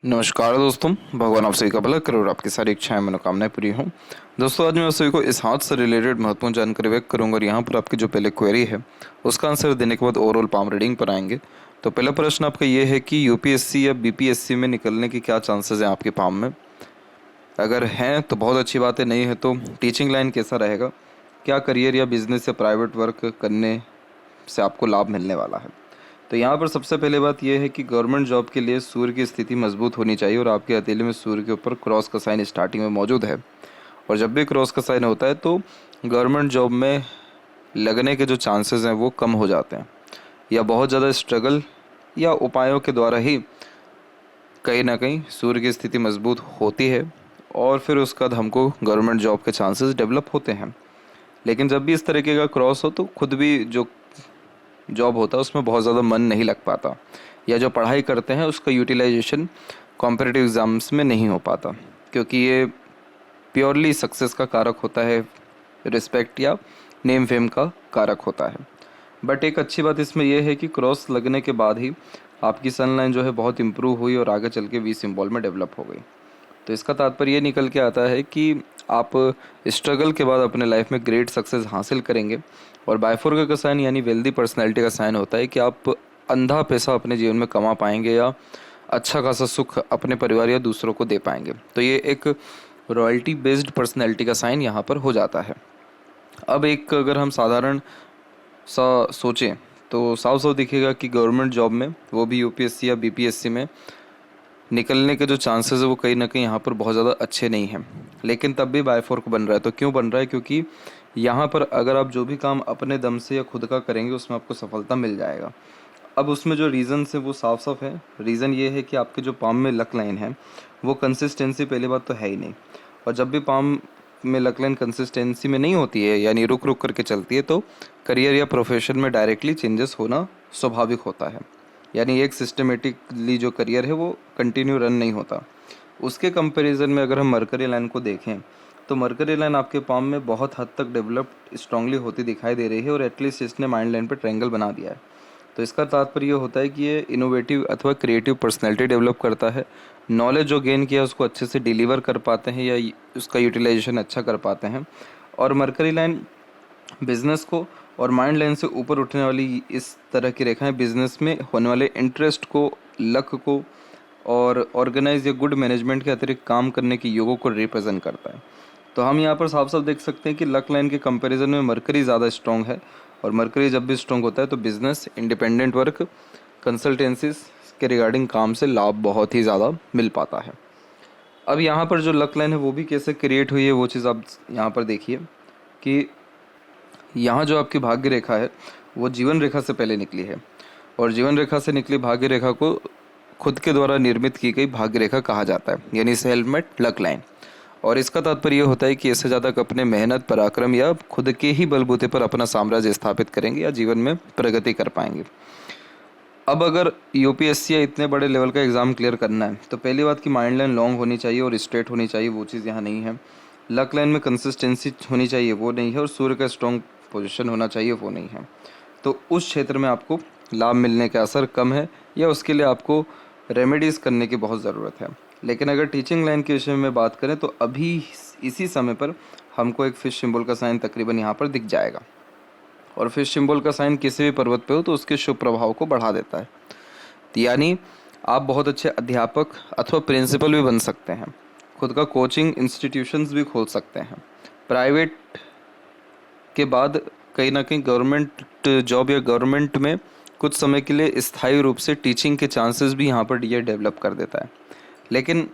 नमस्कार दोस्तों, भगवान आप सभी का भला करे और आपकी सारी इच्छाएं मनोकामनाएं पूरी हों। दोस्तों, आज मैं आप सभी को इस हाथ से रिलेटेड महत्वपूर्ण जानकारी व्यक्त करूंगा और यहाँ पर आपकी जो पहले क्वेरी है उसका आंसर देने के बाद ओवरऑल पाम रीडिंग पर आएंगे। तो पहला प्रश्न आपका ये है कि यूपीएससी या बीपीएससी में निकलने की क्या चांसेस हैं आपके पाम में। अगर हैं तो बहुत अच्छी बात है, नहीं है तो टीचिंग लाइन कैसा रहेगा, क्या करियर या बिजनेस या प्राइवेट वर्क करने से आपको लाभ मिलने वाला है। तो यहाँ पर सबसे पहले बात यह है कि गवर्नमेंट जॉब के लिए सूर्य की स्थिति मजबूत होनी चाहिए और आपके हथेली में सूर्य के ऊपर क्रॉस का साइन स्टार्टिंग में मौजूद है। और जब भी क्रॉस का साइन होता है तो गवर्नमेंट जॉब में लगने के जो चांसेस हैं वो कम हो जाते हैं, या बहुत ज़्यादा स्ट्रगल या उपायों के द्वारा ही कहीं ना कहीं सूर्य की स्थिति मजबूत होती है और फिर उसके बाद हमको गवर्नमेंट जॉब के चांसेस डेवलप होते हैं। लेकिन जब भी इस तरीके का क्रॉस हो तो खुद भी जो जॉब होता है उसमें बहुत ज़्यादा मन नहीं लग पाता, या जो पढ़ाई करते हैं उसका यूटिलाइजेशन कॉम्पिटिटिव एग्ज़ाम्स में नहीं हो पाता, क्योंकि ये प्योरली सक्सेस का कारक होता है, रिस्पेक्ट या नेम फेम का कारक होता है। बट एक अच्छी बात इसमें यह है कि क्रॉस लगने के बाद ही आपकी सनलाइन जो है बहुत इम्प्रूव हुई और आगे चल के वी सिंबल में डेवलप हो गई। तो इसका तात्पर्य ये निकल के आता है कि आप स्ट्रगल के बाद अपने लाइफ में ग्रेट सक्सेस हासिल करेंगे। और बायफोरका का साइन यानी वेल्दी पर्सनैलिटी का साइन होता है कि आप अंधा पैसा अपने जीवन में कमा पाएंगे या अच्छा खासा सुख अपने परिवार या दूसरों को दे पाएंगे। तो ये एक रॉयल्टी बेस्ड पर्सनैलिटी का साइन यहाँ पर हो जाता है। अब एक अगर हम साधारण सा सोचें तो साफ साफ दिखेगा कि गवर्नमेंट जॉब में, वो भी यूपीएससी या बीपीएससी में निकलने के जो चांसेस है वो कहीं ना कहीं यहाँ पर बहुत ज़्यादा अच्छे नहीं हैं। लेकिन तब भी बायफोर्क बन रहा है। तो क्यों बन रहा है? क्योंकि यहाँ पर अगर आप जो भी काम अपने दम से या खुद का करेंगे उसमें आपको सफलता मिल जाएगा। अब उसमें जो रीज़न्स है वो साफ साफ है। रीज़न ये है कि आपके जो पाम में लक लाइन है वो कंसिस्टेंसी पहली बात तो है ही नहीं। और जब भी पाम में लक लाइन कंसिस्टेंसी में नहीं होती है, यानी रुक रुक करके चलती है, तो करियर या प्रोफेशन में डायरेक्टली चेंजेस होना स्वाभाविक होता है। यानी एक सिस्टमेटिकली जो करियर है वो कंटिन्यू रन नहीं होता। उसके कंपैरिजन में अगर हम मरकरी लाइन को देखें तो मरकरी लाइन आपके पाम में बहुत हद तक डेवलप्ड स्ट्रांगली होती दिखाई दे रही है और एटलीस्ट इसने माइंड लाइन पर ट्रायंगल बना दिया है। तो इसका तात्पर्य ये होता है कि ये इनोवेटिव अथवा क्रिएटिव पर्सनैलिटी डेवलप करता है। नॉलेज जो गेन किया उसको अच्छे से डिलीवर कर पाते हैं या उसका यूटिलाइजेशन अच्छा कर पाते हैं। और मरकरी लाइन बिजनेस को और माइंड लाइन से ऊपर उठने वाली इस तरह की रेखाएं बिजनेस में होने वाले इंटरेस्ट को, लक को और ऑर्गेनाइज या गुड मैनेजमेंट के अतिरिक्त काम करने की योगों को रिप्रेजेंट करता है। तो हम यहाँ पर साफ साफ देख सकते हैं कि लक लाइन के कंपैरिजन में मरकरी ज़्यादा स्ट्रॉन्ग है। और मरकरी जब भी स्ट्रॉन्ग होता है तो बिजनेस, इंडिपेंडेंट वर्क, कंसल्टेंसीज के रिगार्डिंग काम से लाभ बहुत ही ज़्यादा मिल पाता है। अब यहाँ पर जो लक लाइन है वो भी कैसे क्रिएट हुई है वो चीज़ आप यहाँ पर देखिए कि यहाँ जो आपकी भाग्य रेखा है वो जीवन रेखा से पहले निकली है। और जीवन रेखा से निकली भाग्य रेखा को खुद के द्वारा निर्मित की गई भाग्य रेखा कहा जाता है, यानी सेल्फ मेड लक लाइन। और इसका तात्पर्य होता है कि इससे ज़्यादा अपने मेहनत, पराक्रम या खुद के ही बलबूते पर अपना साम्राज्य स्थापित करेंगे या जीवन में प्रगति कर पाएंगे। अब अगर यूपीएससी या इतने बड़े लेवल का एग्ज़ाम क्लियर करना है तो पहली बात कि माइंड लाइन लॉन्ग होनी चाहिए और स्ट्रेट होनी चाहिए, वो चीज़ यहाँ नहीं है। लक लाइन में कंसिस्टेंसी होनी चाहिए, वो नहीं है। और सूर्य का स्ट्रॉन्ग पोजीशन होना चाहिए, वो नहीं है। तो उस क्षेत्र में आपको लाभ मिलने का असर कम है या उसके लिए आपको रेमेडीज़ करने की बहुत ज़रूरत है। लेकिन अगर टीचिंग लाइन के विषय में बात करें तो अभी इसी समय पर हमको एक फिश सिंबल का साइन तकरीबन यहाँ पर दिख जाएगा। और फिश सिंबल का साइन किसी भी पर्वत पे हो तो उसके शुभ प्रभाव को बढ़ा देता है। यानी आप बहुत अच्छे अध्यापक अथवा प्रिंसिपल भी बन सकते हैं, खुद का कोचिंग इंस्टीट्यूशंस भी खोल सकते हैं। प्राइवेट के बाद कहीं ना कहीं गवर्नमेंट जॉब या गवर्नमेंट में कुछ समय के लिए स्थायी रूप से टीचिंग के चांसेस भी यहाँ पर ये डेवलप कर देता है। लेकिन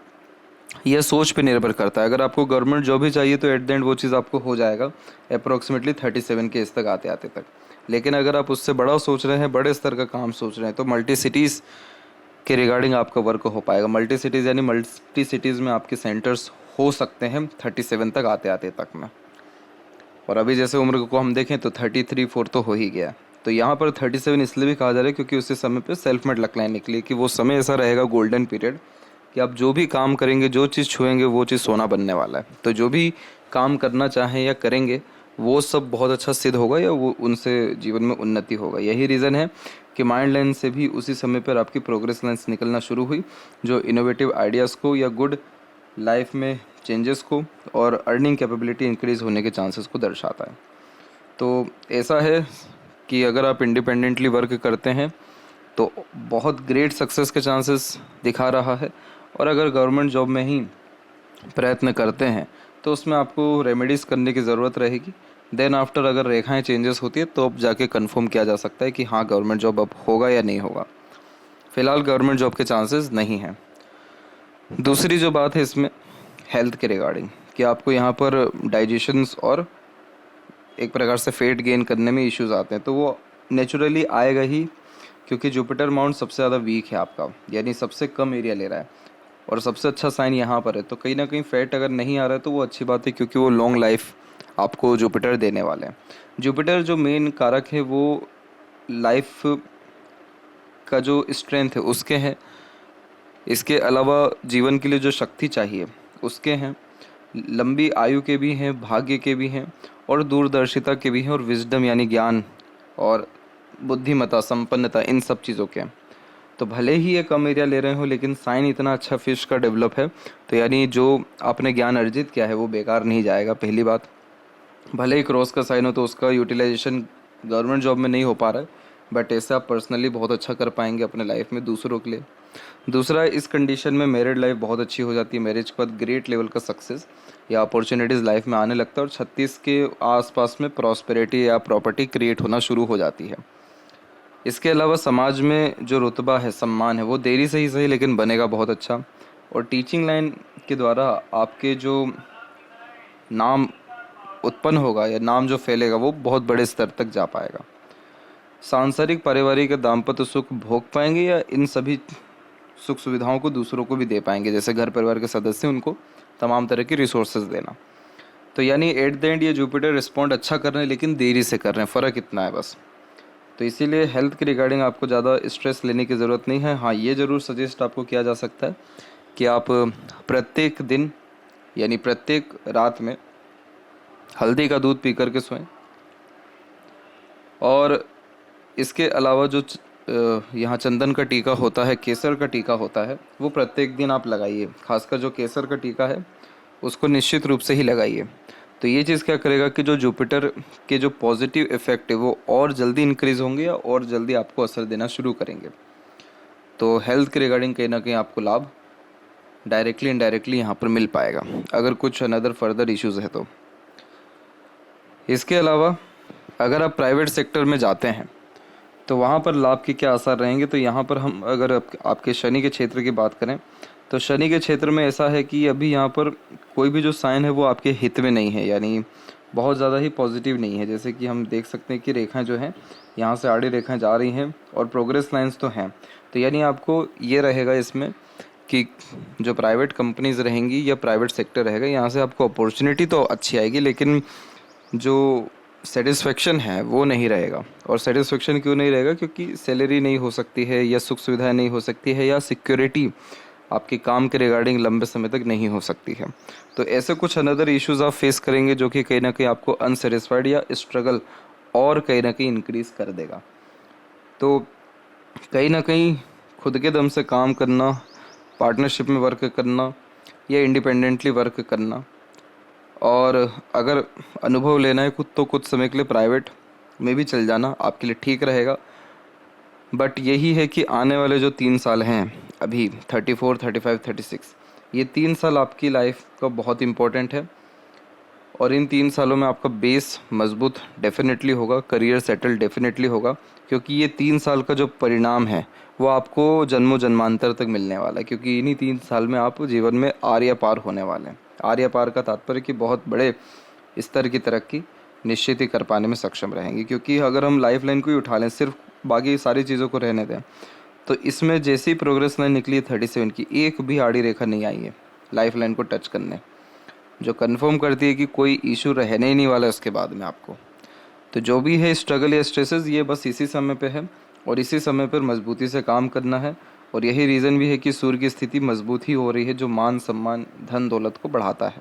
यह सोच पे निर्भर करता है। अगर आपको गवर्नमेंट जॉब ही चाहिए तो एट द एंड वो चीज़ आपको हो जाएगा अप्रोक्सीमेटली 37 के इस तक आते आते तक। लेकिन अगर आप उससे बड़ा सोच रहे हैं, बड़े स्तर का काम सोच रहे हैं, तो मल्टी सिटीज़ के रिगार्डिंग आपका वर्क हो पाएगा। मल्टी सिटीज़ यानी मल्टी सिटीज़ में आपके सेंटर्स हो सकते हैं 37 तक आते आते तक में। और अभी जैसे उम्र को हम देखें तो 33-4 तो हो ही गया। तो यहाँ पर 37 इसलिए भी कहा जा रहा है क्योंकि उसी समय पे सेल्फ मेड लक लाइन निकली कि वो समय ऐसा रहेगा गोल्डन पीरियड कि आप जो भी काम करेंगे, जो चीज़ छुएंगे वो चीज़ सोना बनने वाला है। तो जो भी काम करना चाहें या करेंगे वो सब बहुत अच्छा सिद्ध होगा या वो उनसे जीवन में उन्नति होगा। यही रीज़न है कि माइंड लाइन से भी उसी समय पर आपकी प्रोग्रेस लाइन्स निकलना शुरू हुई, जो इनोवेटिव आइडियाज़ को या गुड लाइफ में चेंजेस को और अर्निंग कैपेबिलिटी इंक्रीज़ होने के चांसेस को दर्शाता है। तो ऐसा है कि अगर आप इंडिपेंडेंटली वर्क करते हैं तो बहुत ग्रेट सक्सेस के चांसेस दिखा रहा है, और अगर गवर्नमेंट जॉब में ही प्रयत्न करते हैं तो उसमें आपको रेमेडीज़ करने की ज़रूरत रहेगी। देन आफ्टर अगर रेखाएं चेंजेस होती है तो अब जाके कंफर्म किया जा सकता है कि हाँ गवर्नमेंट जॉब अब होगा या नहीं होगा। फ़िलहाल गवर्नमेंट जॉब के चांसेस नहीं हैं। दूसरी जो बात है इसमें हेल्थ के रिगार्डिंग, कि आपको यहाँ पर डाइजेशंस और एक प्रकार से फेट गेन करने में इश्यूज़ आते हैं, तो वो नेचुरली आएगा ही, क्योंकि जुपिटर माउंट सबसे ज़्यादा वीक है आपका, यानी सबसे कम एरिया ले रहा है और सबसे अच्छा साइन यहाँ पर है। तो कहीं ना कहीं फैट अगर नहीं आ रहा है तो वो अच्छी बात है, क्योंकि वो लॉन्ग लाइफ आपको जुपिटर देने वाले हैं। जुपिटर जो मेन कारक है वो लाइफ का जो स्ट्रेंथ है उसके हैं, इसके अलावा जीवन के लिए जो शक्ति चाहिए उसके हैं, लंबी आयु के भी हैं, भाग्य के भी हैं, और दूरदर्शिता के भी हैं, और विजडम यानी ज्ञान और बुद्धिमत्ता, संपन्नता, इन सब चीज़ों के। तो भले ही ये कम एरिया ले रहे हो लेकिन साइन इतना अच्छा फिश का डेवलप है, तो यानी जो आपने ज्ञान अर्जित किया है वो बेकार नहीं जाएगा। पहली बात, भले ही क्रॉस का साइन हो तो उसका यूटिलाइजेशन गवर्नमेंट जॉब में नहीं हो पा रहा है, बट ऐसे आप पर्सनली बहुत अच्छा कर पाएंगे अपने लाइफ में दूसरों के लिए। दूसरा, इस कंडीशन में मैरिड लाइफ बहुत अच्छी हो जाती है। मैरिज के बाद ग्रेट लेवल का सक्सेस या अपॉर्चुनिटीज़ लाइफ में आने लगता है, और 36 के आसपास में प्रॉस्पेरिटी या प्रॉपर्टी क्रिएट होना शुरू हो जाती है। इसके अलावा समाज में जो रुतबा है, सम्मान है, वो देरी से ही सही लेकिन बनेगा बहुत अच्छा, और टीचिंग लाइन के द्वारा आपके जो नाम उत्पन्न होगा या नाम जो फैलेगा वो बहुत बड़े स्तर तक जा पाएगा। सांसारिक, पारिवारिक या दाम्पत्य सुख भोग पाएंगे या इन सभी सुख सुविधाओं को दूसरों को भी दे पाएंगे, जैसे घर परिवार के सदस्य, उनको तमाम तरह की रिसोर्सेज देना। तो यानी एट द एंड ये जुपिटर रिस्पॉन्ड अच्छा कर रहे हैं लेकिन देरी से कर रहे हैं, फ़र्क इतना है बस। तो इसीलिए हेल्थ के रिगार्डिंग आपको ज़्यादा स्ट्रेस लेने की ज़रूरत नहीं है। हाँ, ये ज़रूर सजेस्ट आपको किया जा सकता है कि आप प्रत्येक दिन यानी प्रत्येक रात में हल्दी का दूध पी करके सोएं, और इसके अलावा जो यहाँ चंदन का टीका होता है, केसर का टीका होता है, वो प्रत्येक दिन आप लगाइए। खासकर जो केसर का टीका है उसको निश्चित रूप से ही लगाइए। तो ये चीज़ क्या करेगा कि जो जुपिटर के जो पॉजिटिव इफ़ेक्ट है वो और जल्दी इंक्रीज़ होंगे या और जल्दी आपको असर देना शुरू करेंगे। तो हेल्थ के रिगार्डिंग कहीं ना कहीं आपको लाभ डायरेक्टली इनडायरेक्टली यहाँ पर मिल पाएगा, अगर कुछ अनदर फर्दर इश्यूज़ है तो। इसके अलावा अगर आप प्राइवेट सेक्टर में जाते हैं तो वहाँ पर लाभ के क्या असर रहेंगे, तो यहाँ पर हम अगर आपके शनि के क्षेत्र की बात करें तो शनि के क्षेत्र में ऐसा है कि अभी यहाँ पर कोई भी जो साइन है वो आपके हित में नहीं है, यानी बहुत ज़्यादा ही पॉजिटिव नहीं है। जैसे कि हम देख सकते हैं कि रेखाएं जो हैं यहाँ से आड़ी रेखाएं जा रही हैं और प्रोग्रेस लाइंस तो हैं। तो यानी आपको ये रहेगा इसमें कि जो प्राइवेट कंपनीज़ रहेंगी या प्राइवेट सेक्टर रहेगा, यहाँ से आपको अपॉर्चुनिटी तो अच्छी आएगी लेकिन जो सेटिस्फेक्शन है वो नहीं रहेगा। और सेटिस्फेक्शन क्यों नहीं रहेगा, क्योंकि सैलरी नहीं हो सकती है या सुख सुविधाएं नहीं हो सकती है या सिक्योरिटी आपके काम के रिगार्डिंग लंबे समय तक नहीं हो सकती है। तो ऐसे कुछ अनदर इश्यूज़ आप फेस करेंगे जो कि कहीं ना कहीं आपको अनसेटिस्फाइड या स्ट्रगल और कहीं ना कहीं इंक्रीज़ कर देगा। तो कहीं ना कहीं खुद के दम से काम करना, पार्टनरशिप में वर्क करना या इंडिपेंडेंटली वर्क करना, और अगर अनुभव लेना है खुद तो कुछ समय के लिए प्राइवेट में भी चल जाना आपके लिए ठीक रहेगा। बट यही है कि आने वाले जो 3 साल हैं अभी 34, 35, 36, ये 3 साल आपकी लाइफ का बहुत इम्पोर्टेंट है, और इन 3 सालों में आपका बेस मजबूत डेफिनेटली होगा, करियर सेटल डेफिनेटली होगा, क्योंकि ये 3 साल का जो परिणाम है वो आपको जन्मों जन्मांतर तक मिलने वाला है, क्योंकि इन्हीं 3 साल में आप जीवन में आर्य पार होने वाले हैं। आर्य पार का तात्पर्य कि बहुत बड़े स्तर की तरक्की निश्चित ही कर पाने में सक्षम रहेंगे। क्योंकि अगर हम लाइफ लाइन को ही उठा लें, सिर्फ बाकी सारी चीज़ों को रहने दें, तो इसमें जैसी प्रोग्रेस लाइन निकली 37 की, एक भी आड़ी रेखा नहीं आई है लाइफ लाइन को टच करने, जो कंफर्म करती है कि कोई इशू रहने ही नहीं वाला है उसके बाद में आपको। तो जो भी है स्ट्रगल या स्ट्रेसेस, ये बस इसी समय पे है और इसी समय पर मजबूती से काम करना है। और यही रीज़न भी है कि सूर्य की स्थिति मजबूत ही हो रही है, जो मान सम्मान धन दौलत को बढ़ाता है।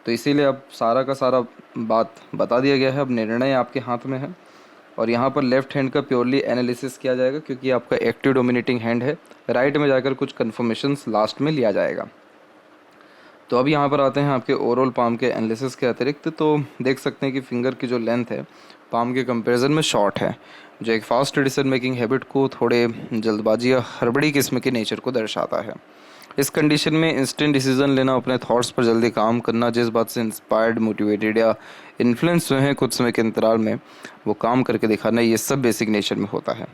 तो इसीलिए अब सारा का सारा बात बता दिया गया है। अब निर्णय आपके हाथ में है और यहाँ पर लेफ्ट हैंड का प्योरली एनालिसिस किया जाएगा क्योंकि आपका एक्टिव डोमिनेटिंग हैंड है। राइट में जाकर कुछ कन्फर्मेशंस लास्ट में लिया जाएगा। तो अब यहाँ पर आते हैं आपके ओवरऑल पाम के एनालिसिस के अतिरिक्त। तो देख सकते हैं कि फिंगर की जो लेंथ है पाम के कंपैरिजन में शॉर्ट है, जो एक फास्ट डिसीजन मेकिंग हैबिट को थोड़े जल्दबाजी या हड़बड़ी किस्म के नेचर को दर्शाता है। इस कंडीशन में इंस्टेंट डिसीजन लेना, अपने थॉट्स पर जल्दी काम करना, जिस बात से इंस्पायर्ड, मोटिवेटेड या इन्फ्लुएंस हुए हैं कुछ समय के अंतराल में वो काम करके दिखाना, ये सब बेसिक नेचर में होता है।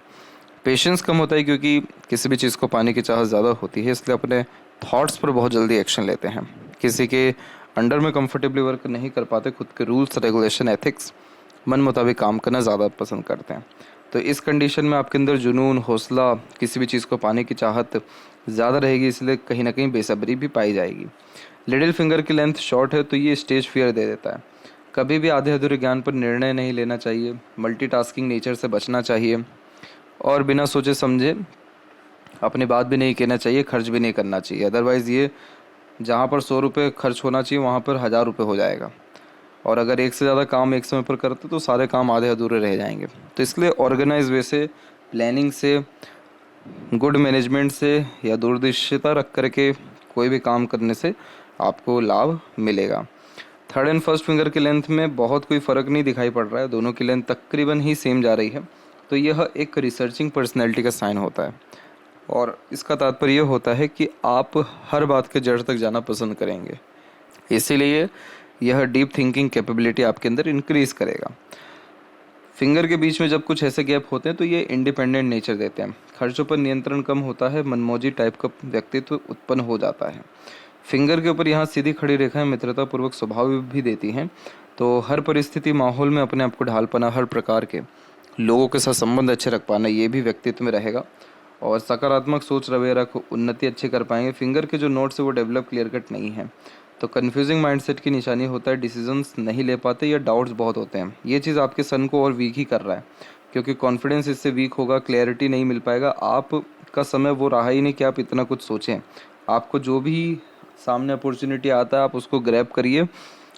पेशेंस कम होता है क्योंकि किसी भी चीज़ को पाने की चाहत ज़्यादा होती है, इसलिए अपने थॉट्स पर बहुत जल्दी एक्शन लेते हैं। किसी के अंडर में कंफर्टेबली वर्क नहीं कर पाते, खुद के रूल्स, रेगुलेशन, एथिक्स, मन मुताबिक काम करना ज़्यादा पसंद करते हैं। तो इस कंडीशन में आपके अंदर जुनून, हौसला, किसी भी चीज़ को पाने की चाहत ज़्यादा रहेगी, इसलिए कहीं ना कहीं बेसब्री भी पाई जाएगी। लिटिल फिंगर की लेंथ शॉर्ट है तो ये स्टेज फियर दे देता है। कभी भी आधे अधूरे ज्ञान पर निर्णय नहीं लेना चाहिए, मल्टीटास्किंग नेचर से बचना चाहिए और बिना सोचे समझे अपनी बात भी नहीं कहना चाहिए, खर्च भी नहीं करना चाहिए। अदरवाइज़ ये जहाँ पर 100 रुपये खर्च होना चाहिए वहाँ पर 1000 रुपये हो जाएगा। और अगर एक से ज़्यादा काम एक समय पर करते तो सारे काम आधे अधूरे रह जाएंगे। तो इसलिए ऑर्गेनाइज वे से, प्लानिंग से, गुड मैनेजमेंट से या दूरदर्शिता रख करके कोई भी काम करने से आपको लाभ मिलेगा। थर्ड एंड फर्स्ट फिंगर की लेंथ में बहुत कोई फ़र्क नहीं दिखाई पड़ रहा है, दोनों की लेंथ तकरीबन ही सेम जा रही है। तो यह एक रिसर्चिंग पर्सनैलिटी का साइन होता है और इसका तात्पर्य यह होता है कि आप हर बात के जड़ तक जाना पसंद करेंगे, इसीलिए यह डीप थिंकिंग कैपेबिलिटी आपके अंदर इंक्रीज करेगा। फिंगर के बीच में जब कुछ ऐसे गैप होते हैं तो ये इंडिपेंडेंट नेचर देते हैं। खर्चों पर नियंत्रण कम होता है, मनमौजी टाइप का व्यक्तित्व उत्पन्न हो जाता है। फिंगर के ऊपर यहाँ सीधी खड़ी रेखाएं मित्रतापूर्वक स्वभाव भी देती हैं। तो हर परिस्थिति, माहौल में अपने आप को ढाल पाना, हर प्रकार के लोगों के साथ संबंध अच्छे रख पाना, ये भी व्यक्तित्व में रहेगा। और सकारात्मक सोच रवैया रख उन्नति अच्छी कर पाएंगे। फिंगर के जो नोट्स है वो डेवलप क्लियर कट नहीं है, तो कन्फ्यूजिंग माइंडसेट की निशानी होता है, डिसीजंस नहीं ले पाते या डाउट्स बहुत होते हैं। ये चीज़ आपके सन को और वीक ही कर रहा है क्योंकि कॉन्फिडेंस इससे वीक होगा, क्लैरिटी नहीं मिल पाएगा। आपका समय वो रहा ही नहीं कि आप इतना कुछ सोचें। आपको जो भी सामने अपॉर्चुनिटी आता है आप उसको ग्रैब करिए,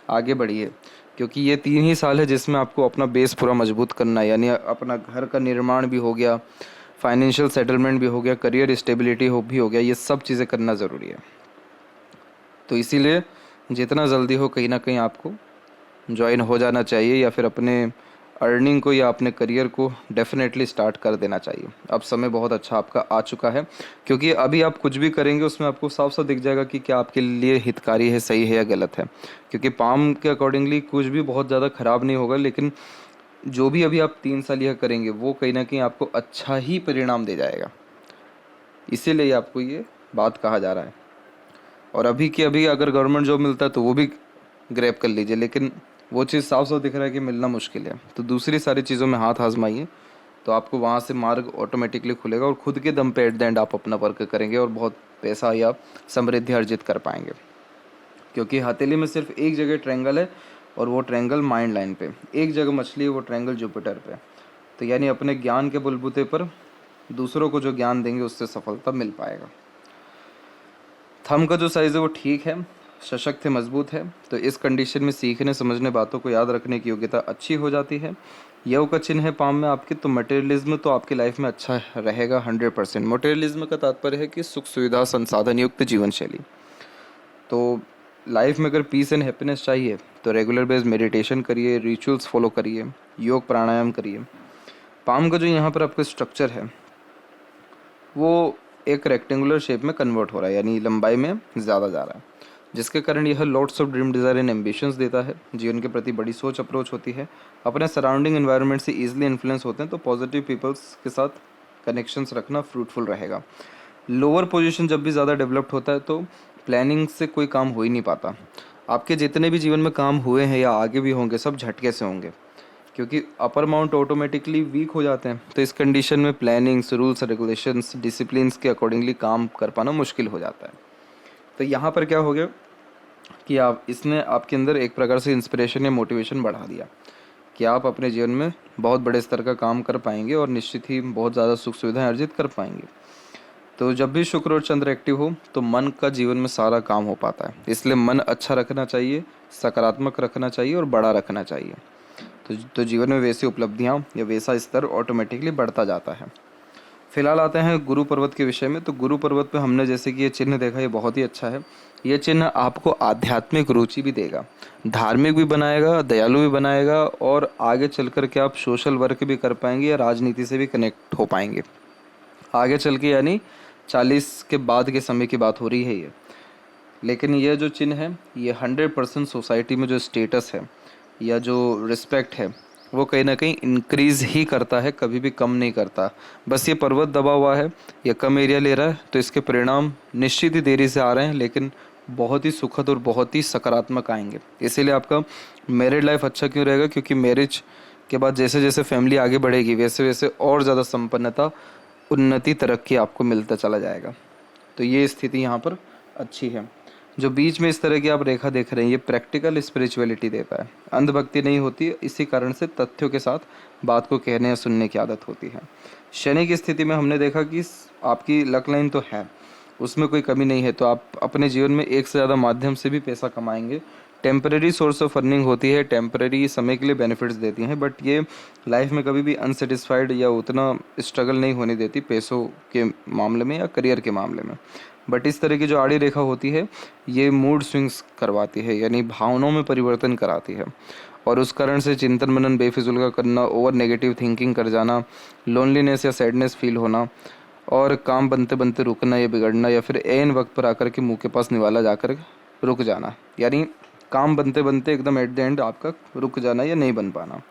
आगे बढ़िए, क्योंकि ये 3 ही साल है जिसमें आपको अपना बेस पूरा मजबूत करना है। यानी अपना घर का निर्माण भी हो गया, फाइनेंशियल सेटलमेंट भी हो गया, करियर स्टेबिलिटी भी हो गया, ये सब चीज़ें करना ज़रूरी है। तो इसीलिए जितना जल्दी हो कहीं ना कहीं आपको ज्वाइन हो जाना चाहिए या फिर अपने अर्निंग को या अपने करियर को डेफिनेटली स्टार्ट कर देना चाहिए। अब समय बहुत अच्छा आपका आ चुका है क्योंकि अभी आप कुछ भी करेंगे उसमें आपको साफ साफ दिख जाएगा कि क्या आपके लिए हितकारी है, सही है या गलत है। क्योंकि पाम के अकॉर्डिंगली कुछ भी बहुत ज़्यादा ख़राब नहीं होगा, लेकिन जो भी अभी आप 3 साल यह करेंगे वो कहीं ना कहीं आपको अच्छा ही परिणाम दे जाएगा। इसीलिए आपको ये बात कहा जा रहा है। और अभी की अभी अगर गवर्नमेंट जॉब मिलता है तो वो भी ग्रैब कर लीजिए, लेकिन वो चीज़ साफ साफ दिख रहा है कि मिलना मुश्किल है। तो दूसरी सारी चीज़ों में हाथ आजमाइए, तो आपको वहाँ से मार्ग ऑटोमेटिकली खुलेगा और खुद के दम पे एट द एंड आप अपना वर्क करेंगे और बहुत पैसा या समृद्धि अर्जित कर पाएंगे। क्योंकि हथेली में सिर्फ एक जगह ट्रायंगल है और वो ट्रायंगल माइंड लाइन पे, एक जगह मछली है वो ट्रायंगल जुपिटर पे। तो यानी अपने ज्ञान के बलबूते पर दूसरों को जो ज्ञान देंगे उससे सफलता मिल पाएगा। थंब का जो साइज़ है वो ठीक है, सशक्त है, मजबूत है। तो इस कंडीशन में सीखने, समझने, बातों को याद रखने की योग्यता अच्छी हो जाती है। यव का चिन्ह है पाम में आपके, तो मटेरियलिज्म तो आपकी लाइफ में अच्छा रहेगा 100%। मटेरियलिज्म का तात्पर्य है कि सुख सुविधा संसाधन युक्त जीवन शैली। तो लाइफ में अगर पीस एंड हैप्पीनेस चाहिए तो रेगुलर बेस मेडिटेशन करिए, रिचुअल्स फॉलो करिए, योग प्राणायाम करिए। पाम का जो यहाँ पर आपका स्ट्रक्चर है वो एक रेक्टेंगुलर शेप में कन्वर्ट हो रहा है, यानी लंबाई में ज़्यादा जा रहा है, जिसके कारण यह lots of dream, desire and ambitions देता है। जीवन के प्रति बड़ी सोच अप्रोच होती है, अपने सराउंडिंग एनवायरनमेंट से ईजिली इन्फ्लुएंस होते हैं। तो पॉजिटिव पीपल्स के साथ कनेक्शंस रखना फ्रूटफुल रहेगा। लोअर पोजीशन जब भी ज़्यादा डेवलप्ड होता है तो प्लानिंग से कोई काम हो ही नहीं पाता। आपके जितने भी जीवन में काम हुए हैं या आगे भी होंगे सब झटके से होंगे, क्योंकि अपर माउंट ऑटोमेटिकली वीक हो जाते हैं। तो इस कंडीशन में प्लानिंग्स, रूल्स, रेगुलेशंस, डिसिप्लिन्स के अकॉर्डिंगली काम कर पाना मुश्किल हो जाता है। तो यहाँ पर क्या हो गया कि आप इसने आपके अंदर एक प्रकार से इंस्पिरेशन या मोटिवेशन बढ़ा दिया कि आप अपने जीवन में बहुत बड़े स्तर का काम कर पाएंगे और निश्चित ही बहुत ज़्यादा सुख सुविधाएं अर्जित कर पाएंगे। तो जब भी शुक्र और चंद्र एक्टिव हो तो मन का जीवन में सारा काम हो पाता है, इसलिए मन अच्छा रखना चाहिए, सकारात्मक रखना चाहिए और बड़ा रखना चाहिए। तो जीवन में वैसी उपलब्धियाँ या वैसा स्तर ऑटोमेटिकली बढ़ता जाता है। फिलहाल आते हैं गुरु पर्वत के विषय में। तो गुरु पर्वत पे हमने जैसे कि ये चिन्ह देखा, ये बहुत ही अच्छा है। ये चिन्ह आपको आध्यात्मिक रुचि भी देगा, धार्मिक भी बनाएगा, दयालु भी बनाएगा, और आगे चल कर के आप सोशल वर्क भी कर पाएंगे या राजनीति से भी कनेक्ट हो पाएंगे आगे चल के, यानी 40 के बाद के समय की बात हो रही है ये। लेकिन यह जो चिन्ह है ये 100% सोसाइटी में जो स्टेटस है या जो रिस्पेक्ट है वो कहीं ना कहीं इंक्रीज ही करता है, कभी भी कम नहीं करता। बस ये पर्वत दबा हुआ है या कम एरिया ले रहा है तो इसके परिणाम निश्चित ही देरी से आ रहे हैं, लेकिन बहुत ही सुखद और बहुत ही सकारात्मक आएंगे। इसीलिए आपका मैरिड लाइफ अच्छा क्यों रहेगा, क्योंकि मैरिज के बाद जैसे जैसे फैमिली आगे बढ़ेगी वैसे वैसे और ज़्यादा संपन्नता, उन्नति, तरक्की आपको मिलता चला जाएगा। तो ये स्थिति यहाँ पर अच्छी है। जो बीच में इस तरह की आप रेखा देख रहे हैं ये प्रैक्टिकल स्पिरिचुअलिटी देता है, अंधभक्ति नहीं होती। इसी कारण से तथ्यों के साथ बात को कहने या सुनने की आदत होती है। शनि की स्थिति में हमने देखा कि आपकी लक लाइन तो है, उसमें कोई कमी नहीं है, तो आप अपने जीवन में एक से ज़्यादा माध्यम से भी पैसा कमाएंगे। टेम्परेरी सोर्स ऑफ अर्निंग होती है, टेम्परेरी समय के लिए बेनिफिट्स देती हैं, बट ये लाइफ में कभी भी अनसेटिस्फाइड या उतना स्ट्रगल नहीं होने देती पैसों के मामले में या करियर के मामले में। बट इस तरह की जो आड़ी रेखा होती है ये मूड स्विंग्स करवाती है, यानी भावनाओं में परिवर्तन कराती है, और उस कारण से चिंतन मनन बेफिजूल का करना, ओवर नेगेटिव थिंकिंग कर जाना, लोनलीनेस या सैडनेस फील होना, और काम बनते बनते रुकना या बिगड़ना, या फिर ऐन वक्त पर आकर के मुंह के पास निवाला जाकर रुक जाना, यानी काम बनते बनते एकदम एट द एंड आपका रुक जाना या नहीं बन पाना।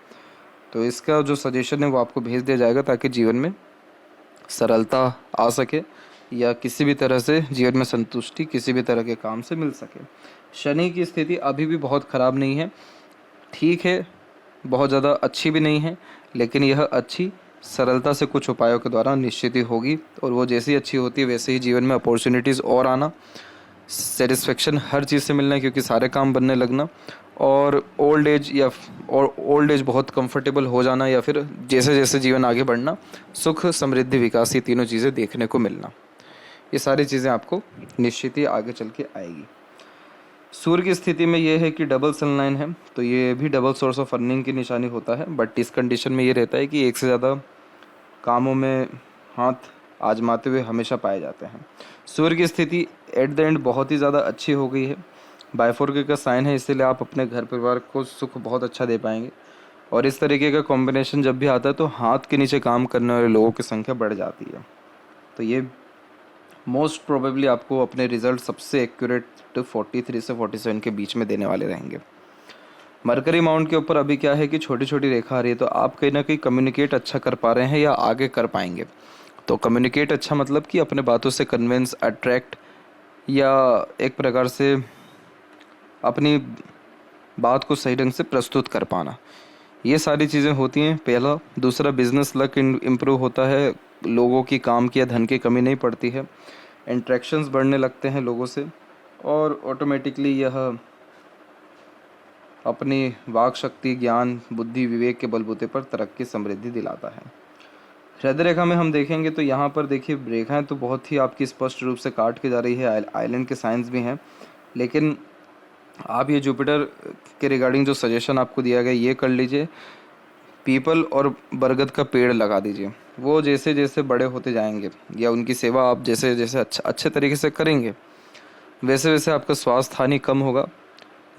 तो इसका जो सजेशन है वो आपको भेज दिया जाएगा ताकि जीवन में सरलता आ सके या किसी भी तरह से जीवन में संतुष्टि किसी भी तरह के काम से मिल सके। शनि की स्थिति अभी भी बहुत ख़राब नहीं है, ठीक है, बहुत ज़्यादा अच्छी भी नहीं है, लेकिन यह अच्छी सरलता से कुछ उपायों के द्वारा निश्चित ही होगी, और वो जैसी अच्छी होती है वैसे ही जीवन में अपॉर्चुनिटीज़ और आना, सेटिस्फेक्शन हर चीज़ से मिलना क्योंकि सारे काम बनने लगना, और ओल्ड एज बहुत कंफर्टेबल हो जाना, या फिर जैसे जैसे जीवन आगे बढ़ना, सुख, समृद्धि, विकास, ये तीनों चीज़ें देखने को मिलना। ये सारी चीज़ें आपको निश्चित ही आगे चल के आएगी। सूर्य की स्थिति में ये है कि डबल सनलाइन है, तो ये भी डबल सोर्स ऑफ अर्निंग की निशानी होता है, बट इस कंडीशन में ये रहता है कि एक से ज़्यादा कामों में हाथ आजमाते हुए हमेशा पाए जाते हैं। सूर्य की स्थिति एट द एंड बहुत ही ज़्यादा अच्छी हो गई है, बायफोर्के का साइन है, इसीलिए आप अपने घर परिवार को सुख बहुत अच्छा दे पाएंगे। और इस तरीके का कॉम्बिनेशन जब भी आता है तो हाथ के नीचे काम करने वाले लोगों की संख्या बढ़ जाती है। तो ये मोस्ट प्रोबेबली आपको अपने रिजल्ट सबसे एक्यूरेट 43 से 47 के बीच में देने वाले रहेंगे। मरकरी माउंट के ऊपर अभी क्या है कि छोटी छोटी रेखा आ रही है, तो आप कहीं ना कहीं कम्युनिकेट अच्छा कर पा रहे हैं या आगे कर पाएंगे। तो कम्युनिकेट अच्छा मतलब कि अपने बातों से कन्विंस, अट्रैक्ट, या एक प्रकार से अपनी बात को सही ढंग से प्रस्तुत कर पाना, ये सारी चीज़ें होती हैं। पहला। दूसरा, बिजनेस लक इम्प्रूव होता है, लोगों की काम की या धन की कमी नहीं पड़ती है, इंट्रैक्शंस बढ़ने लगते हैं लोगों से, और ऑटोमेटिकली यह अपनी वाक शक्ति, ज्ञान, बुद्धि, विवेक के बलबूते पर तरक्की, समृद्धि दिलाता है। हृदय रेखा में हम देखेंगे तो यहाँ पर देखिए रेखाएं तो बहुत ही आपकी स्पष्ट रूप से काट के जा रही है, आइलैंड के साइंस भी हैं, लेकिन आप ये जुपिटर के रिगार्डिंग जो सजेशन आपको दिया गया ये कर लीजिए। पीपल और बरगद का पेड़ लगा दीजिए, वो जैसे जैसे बड़े होते जाएंगे या उनकी सेवा आप जैसे जैसे अच्छे तरीके से करेंगे वैसे वैसे आपका स्वास्थ्य हानि कम होगा,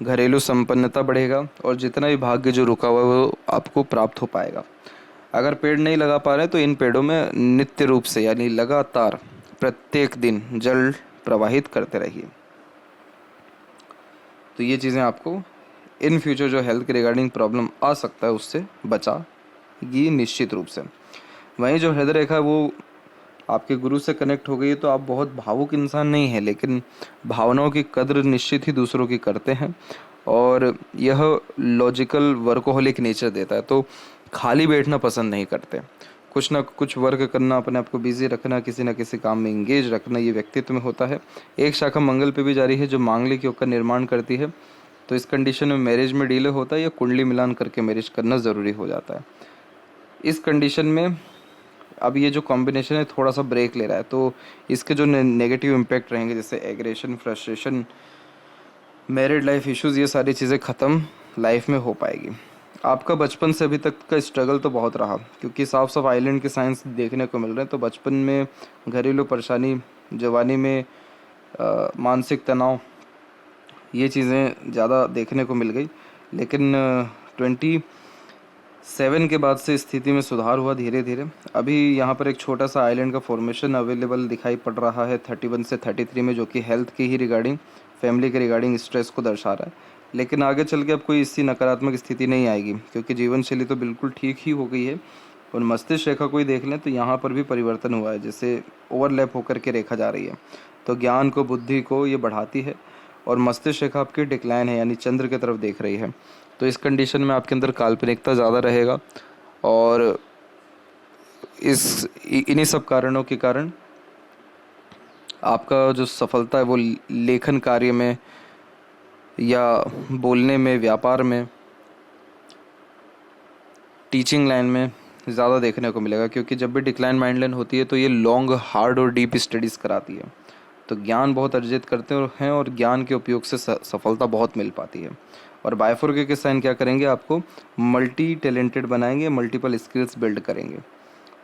घरेलू संपन्नता बढ़ेगा, और जितना भी भाग्य जो रुका हुआ है वो आपको प्राप्त हो पाएगा। अगर पेड़ नहीं लगा पा रहे तो इन पेड़ों में नित्य रूप से यानी लगातार प्रत्येक दिन जल प्रवाहित करते रहिए। तो ये चीज़ें आपको इन फ्यूचर जो हेल्थ के रिगार्डिंग प्रॉब्लम आ सकता है उससे बचाएगी निश्चित रूप से। वहीं जो हृदय रेखा है वो आपके गुरु से कनेक्ट हो गई है, तो आप बहुत भावुक इंसान नहीं है, लेकिन भावनाओं की कद्र निश्चित ही दूसरों की करते हैं, और यह लॉजिकल वर्कोहोलिक नेचर देता है, तो खाली बैठना पसंद नहीं करते। कुछ ना कुछ वर्क करना, अपने आप को बिजी रखना, किसी न किसी काम में इंगेज रखना, ये व्यक्तित्व में होता है। एक शाखा मंगल पे भी जारी है जो मांगलिक योग का निर्माण करती है, तो इस कंडीशन में मैरिज में डिले होता है या कुंडली मिलान करके मैरिज करना ज़रूरी हो जाता है। इस कंडीशन में अब ये जो कॉम्बिनेशन है थोड़ा सा ब्रेक ले रहा है, तो इसके जो नेगेटिव इम्पैक्ट रहेंगे जैसे aggression, frustration, married life issues, ये सारी चीज़ें ख़त्म लाइफ में हो पाएगी। आपका बचपन से अभी तक का स्ट्रगल तो बहुत रहा, क्योंकि साफ साफ आइलैंड के साइंस देखने को मिल रहे हैं। तो बचपन में घरेलू परेशानी, जवानी में मानसिक तनाव, ये चीज़ें ज़्यादा देखने को मिल गई। लेकिन 27 के बाद से स्थिति में सुधार हुआ धीरे धीरे। अभी यहाँ पर एक छोटा सा आइलैंड का फॉर्मेशन अवेलेबल दिखाई पड़ रहा है 31 से 33 में, जो कि हेल्थ की ही रिगार्डिंग, फैमिली के रिगार्डिंग स्ट्रेस को दर्शा रहा है। लेकिन आगे चल के अब कोई इससी नकारात्मक स्थिति नहीं आएगी, क्योंकि जीवन शैली तो बिल्कुल ठीक ही हो गई है। और मस्तिष्क रेखा कोई देख लें तो यहाँ पर भी परिवर्तन हुआ है, जैसे ओवरलैप होकर के रेखा जा रही है। तो ज्ञान को, बुद्धि को ये बढ़ाती है। और मस्तिष्क रेखा आपकी डिक्लाइन है, यानी चंद्र की तरफ देख रही है। तो इस कंडीशन में आपके अंदर काल्पनिकता ज़्यादा रहेगा, और इन्हीं सब कारणों के कारण आपका जो सफलता है वो लेखन कार्य में या बोलने में, व्यापार में, टीचिंग लाइन में ज़्यादा देखने को मिलेगा। क्योंकि जब भी डिक्लाइन माइंड लाइन होती है तो ये लॉन्ग, हार्ड और डीप स्टडीज़ कराती है। तो ज्ञान बहुत अर्जित करते हैं और ज्ञान के उपयोग से सफलता बहुत मिल पाती है। और बायफोरके के साइन क्या करेंगे, आपको मल्टी टैलेंटेड बनाएंगे, मल्टीपल स्किल्स बिल्ड करेंगे।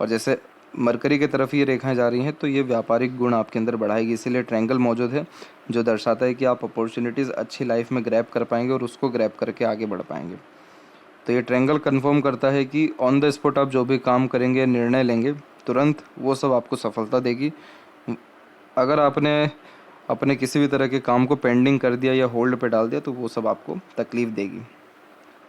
और जैसे मरकरी की तरफ ये रेखाएं जा रही हैं तो ये व्यापारिक गुण आपके अंदर बढ़ाएगी। इसीलिए ट्रायंगल मौजूद है, जो दर्शाता है कि आप अपॉर्चुनिटीज़ अच्छी लाइफ में ग्रैब कर पाएंगे और उसको ग्रैब करके आगे बढ़ पाएंगे। तो ये ट्रायंगल कंफर्म करता है कि ऑन द स्पॉट आप जो भी काम करेंगे, निर्णय लेंगे, तुरंत वो सब आपको सफलता देगी। अगर आपने अपने किसी भी तरह के काम को पेंडिंग कर दिया या होल्ड पे डाल दिया तो वो सब आपको तकलीफ़ देगी।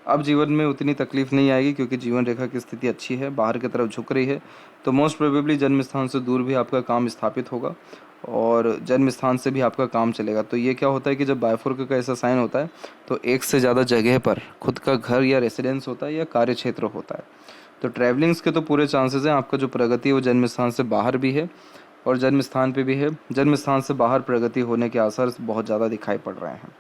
अब जीवन में उतनी तकलीफ नहीं आएगी, क्योंकि जीवन रेखा की स्थिति अच्छी है, बाहर की तरफ झुक रही है। तो मोस्ट प्रोबेबली जन्म स्थान से दूर भी आपका काम स्थापित होगा और जन्म स्थान से भी आपका काम चलेगा। तो ये क्या होता है कि जब बायफोरके का ऐसा साइन होता है तो एक से ज़्यादा जगह पर खुद का घर या रेसिडेंस होता है या कार्य क्षेत्र होता है। तो ट्रैवलिंग्स के तो पूरे चांसेस हैं। आपका जो प्रगति है वो जन्म स्थान से बाहर भी है और जन्म स्थान पे भी है। जन्म स्थान से बाहर प्रगति होने के आसार बहुत ज़्यादा दिखाई पड़ रहे हैं।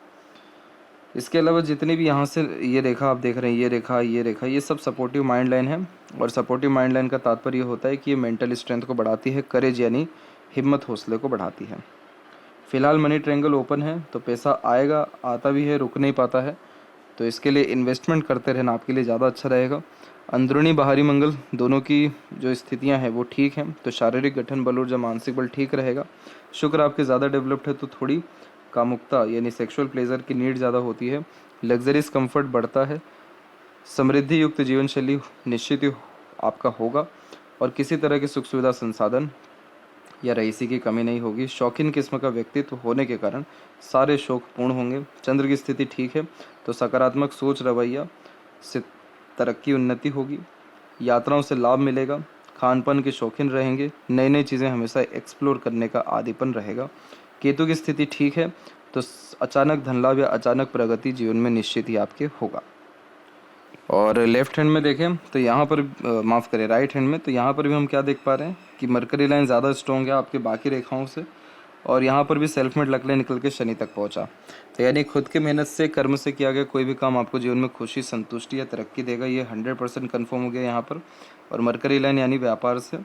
इसके अलावा जितनी भी यहाँ से ये रेखा आप देख रहे हैं, ये रेखा, ये सब सपोर्टिव माइंड लाइन है। और सपोर्टिव माइंड लाइन का तात्पर्य होता है कि ये मेंटल स्ट्रेंथ को बढ़ाती है, करेज यानी हिम्मत, हौसले को बढ़ाती है। फिलहाल मनी ट्रायंगल ओपन है, तो पैसा आएगा, आता भी है, रुक नहीं पाता है। तो इसके लिए इन्वेस्टमेंट करते रहना आपके लिए ज़्यादा अच्छा रहेगा। अंदरूनी बाहरी मंगल दोनों की जो स्थितियां हैं वो ठीक हैं, तो शारीरिक गठन बल और जो मानसिक बल ठीक रहेगा। शुक्र आपके ज़्यादा डेवलप्ड है तो थोड़ी कामुकता यानी सेक्सुअल प्लेजर की नीड ज़्यादा होती है। लग्जरीज कंफर्ट बढ़ता है। समृद्धि युक्त जीवन शैली निश्चित ही आपका होगा और किसी तरह के सुख सुविधा, संसाधन या रईसी की कमी नहीं होगी। शौकीन किस्म का व्यक्तित्व होने के कारण सारे शौक पूर्ण होंगे। चंद्र की स्थिति ठीक है, तो सकारात्मक सोच, रवैया से तरक्की, उन्नति होगी। यात्राओं से लाभ मिलेगा। खान पान के शौकीन रहेंगे। नई नई चीज़ें हमेशा एक्सप्लोर करने का आदीपन रहेगा। केतु की स्थिति ठीक है, तो अचानक धन लाभ या अचानक प्रगति जीवन में निश्चित ही आपके होगा। और लेफ्ट हैंड में देखें तो यहाँ पर माफ़ करें, राइट हैंड में, तो यहाँ पर भी हम क्या देख पा रहे हैं कि मरकरी लाइन ज़्यादा स्ट्रॉन्ग है आपके बाकी रेखाओं से। और यहाँ पर भी सेल्फ मेड लकले निकल के शनि तक पहुँचा। तो यानी खुद की मेहनत से, कर्म से किया गया कोई भी काम आपको जीवन में खुशी, संतुष्टि या तरक्की देगा। ये 100% कन्फर्म हो गया यहाँ पर। और मरकरी लाइन यानी व्यापार से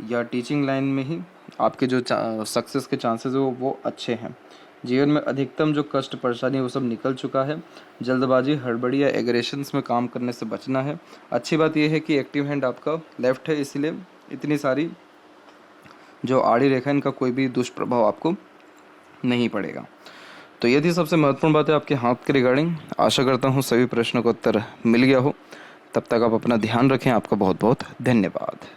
या टीचिंग लाइन में ही आपके जो सक्सेस के चांसेस है वो अच्छे हैं। जीवन में अधिकतम जो कष्ट, परेशानी वो सब निकल चुका है। जल्दबाजी, हड़बड़ी या एग्रेशंस में काम करने से बचना है। अच्छी बात यह है कि एक्टिव हैंड आपका लेफ्ट है, इसलिए इतनी सारी जो आड़ी रेखा इनका कोई भी दुष्प्रभाव आपको नहीं पड़ेगा। तो ये थी सबसे महत्वपूर्ण बात है आपके हाथ के रिगार्डिंग। आशा करता हूँ सभी प्रश्नों का उत्तर मिल गया हो। तब तक आप अपना ध्यान रखें। आपका बहुत बहुत धन्यवाद।